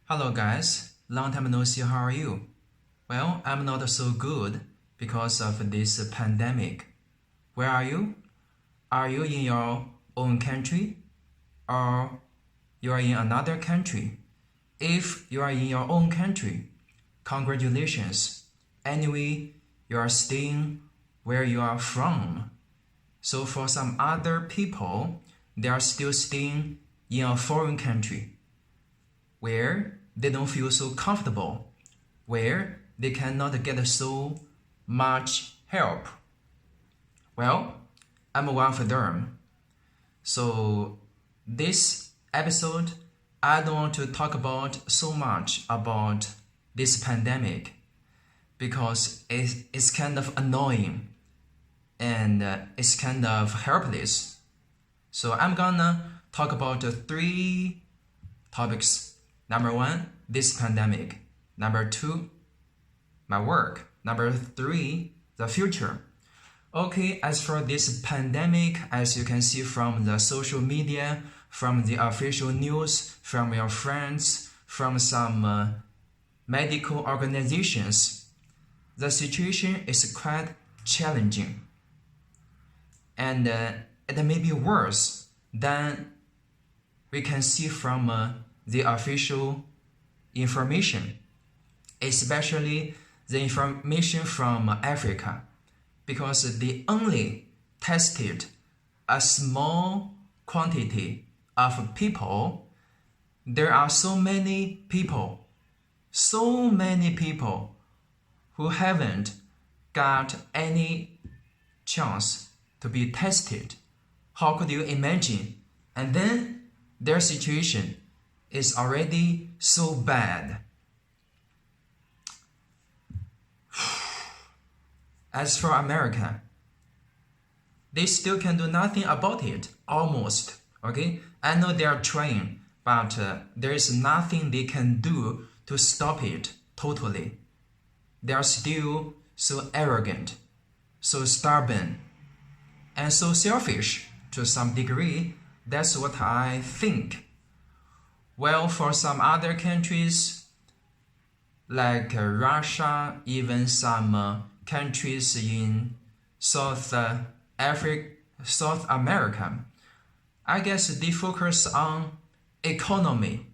Hello guys, long time no see, how are you? Well, I'm not so good because of this pandemic. Where are you? Are you in your own country or you are in another country? If you are in your own country, congratulations. Anyway, you are staying where you are from. So for some other people, they are still staying in a foreign country where they don't feel so comfortable, where they cannot get so much help. Well, I'm one of them. So this episode, I don't want to talk about so much about this pandemic because it's kind of annoying and it's kind of helpless. So I'm gonna talk about three topics. Number one, this pandemic. Number two, my work. Number three, the future. Okay, as for this pandemic, as you can see from the social media, from the official news, from your friends, from some medical organizations, the situation is quite challenging. And it may be worse than we can see from the official information, especially the information from Africa, because they only tested a small quantity of people. There are so many people who haven't got any chance to be tested. How could you imagine? And then their situation is already so bad. As for America, they still can do nothing about it, almost. Okay, I know they are trying, but there is nothing they can do to stop it totally. They are still so arrogant, so stubborn, and so selfish to some degree. That's what I think. Well, for some other countries, like Russia, even some countries in South America, I guess they focus on economy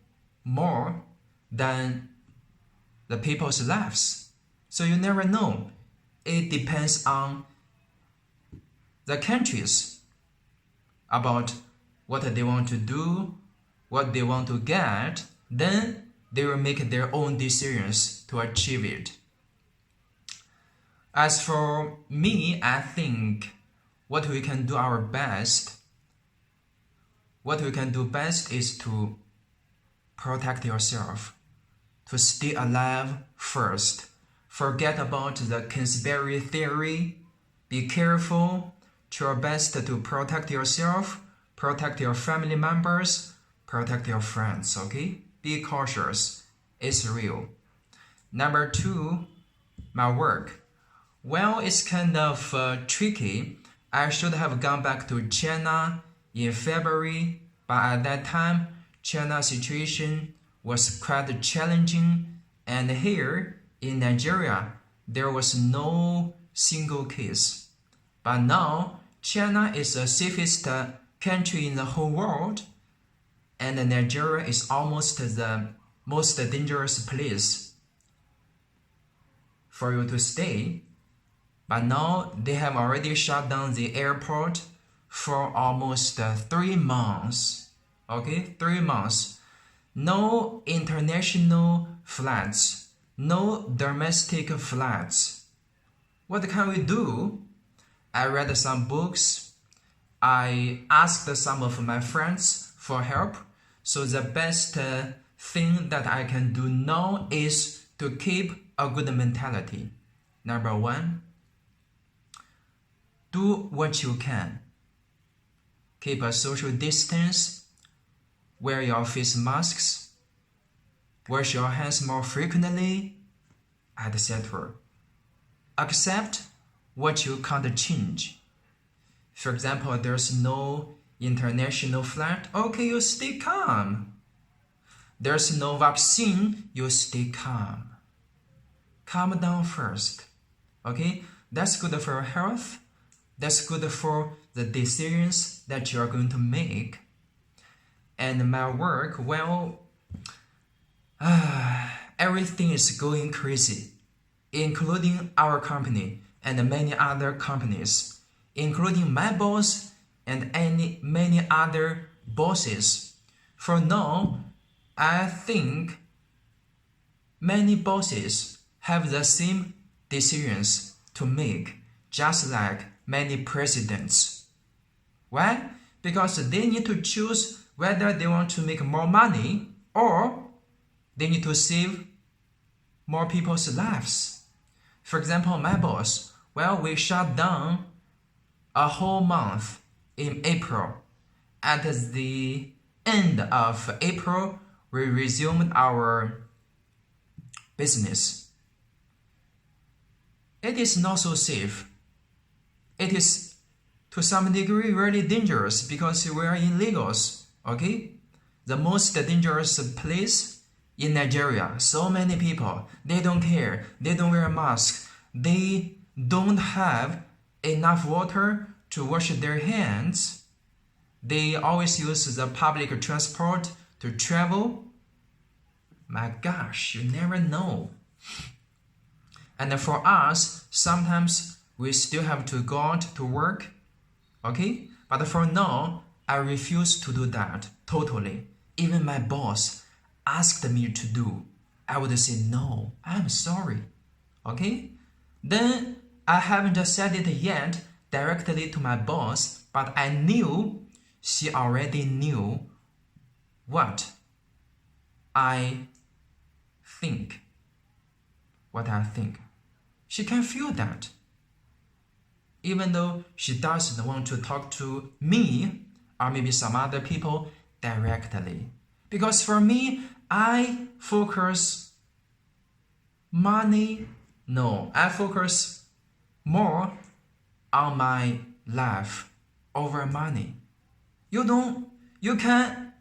more than the people's lives. So you never know. It depends on the countries about what they want to do, what they want to get, then they will make their own decisions to achieve it. As for me, I think what we can do best is to protect yourself, to stay alive first. Forget about the conspiracy theory. Be careful. Try your best to protect yourself, protect your family members, protect your friends, okay? Be cautious. It's real. Number two, my work. Well, it's kind of tricky. I should have gone back to China in February, but at that time, China's situation was quite challenging, and here in Nigeria, there was no single case. But now, China is the safest country in the whole world, and Nigeria is almost the most dangerous place for you to stay. But now they have already shut down the airport for almost 3 months. Okay, 3 months. No international flights, no domestic flights. What can we do? I read some books. I asked some of my friends for help. So the best thing that I can do now is to keep a good mentality. Number one, do what you can. Keep a social distance, wear your face masks, wash your hands more frequently, etc. Accept what you can't change. For example, there's no international flight. Okay, you stay calm. there's no vaccine, you stay calm. Calm down first. Okay? That's good for your health. That's good for the decisions that you are going to make. And my work, well, everything is going crazy, including our company and many other companies, including my boss and many other bosses. For now, I think many bosses have the same decisions to make, just like many presidents. Why? Because they need to choose whether they want to make more money or they need to save more people's lives. For example, my boss, well, we shut down a whole month in April. At the end of April, we resumed our business. It is not so safe. It is to some degree really dangerous because we are illegals. Okay? The most dangerous place in Nigeria. So many people, they don't care. They don't wear masks. They don't have enough water to wash their hands. They always use the public transport to travel. My gosh, you never know. And for us, sometimes we still have to go out to work. Okay? But for now, I refuse to do that totally. Even my boss asked me to do. I would say, no, I'm sorry. Okay? Then I haven't said it yet directly to my boss, but I knew she already knew what I think. She can feel that. Even though she doesn't want to talk to me or maybe some other people directly. Because for me, I focus more on my life over money. You can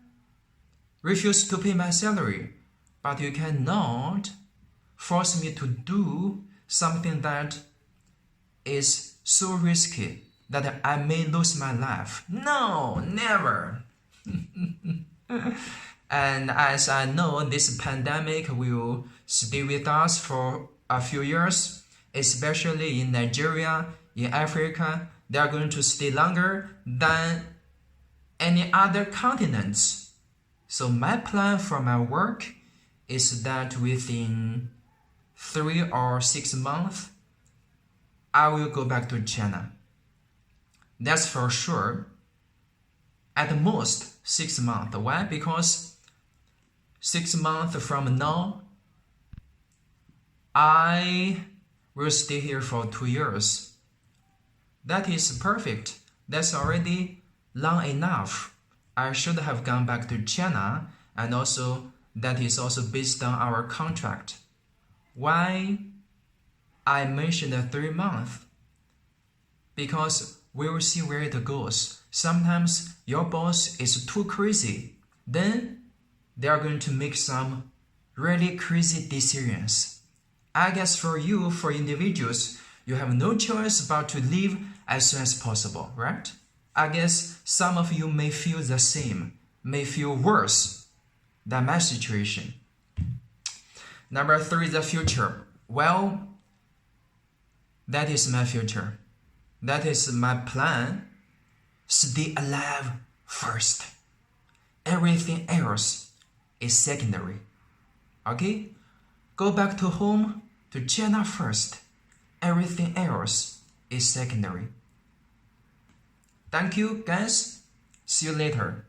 refuse to pay my salary, but you cannot force me to do something that is so risky that I may lose my life. No, never. And as I know, this pandemic will stay with us for a few years, especially in Nigeria, in Africa. They are going to stay longer than any other continents. So my plan for my work is that within 3 or 6 months, I will go back to China. That's for sure. At most 6 months. Why? Because 6 months from now, I will stay here for 2 years. That is perfect. That's already long enough. I should have gone back to China, and also that is also based on our contract. Why I mentioned 3 months? Because we will see where it goes. Sometimes your boss is too crazy. Then they are going to make some really crazy decisions. I guess for you, for individuals, you have no choice but to leave as soon as possible, right? I guess some of you may feel the same, may feel worse than my situation. Number 3, the future. Well, that is my future. That is my plan. Stay alive first. Everything else is secondary. Okay? Go back to home, to China first. Everything else is secondary. Thank you, guys. See you later.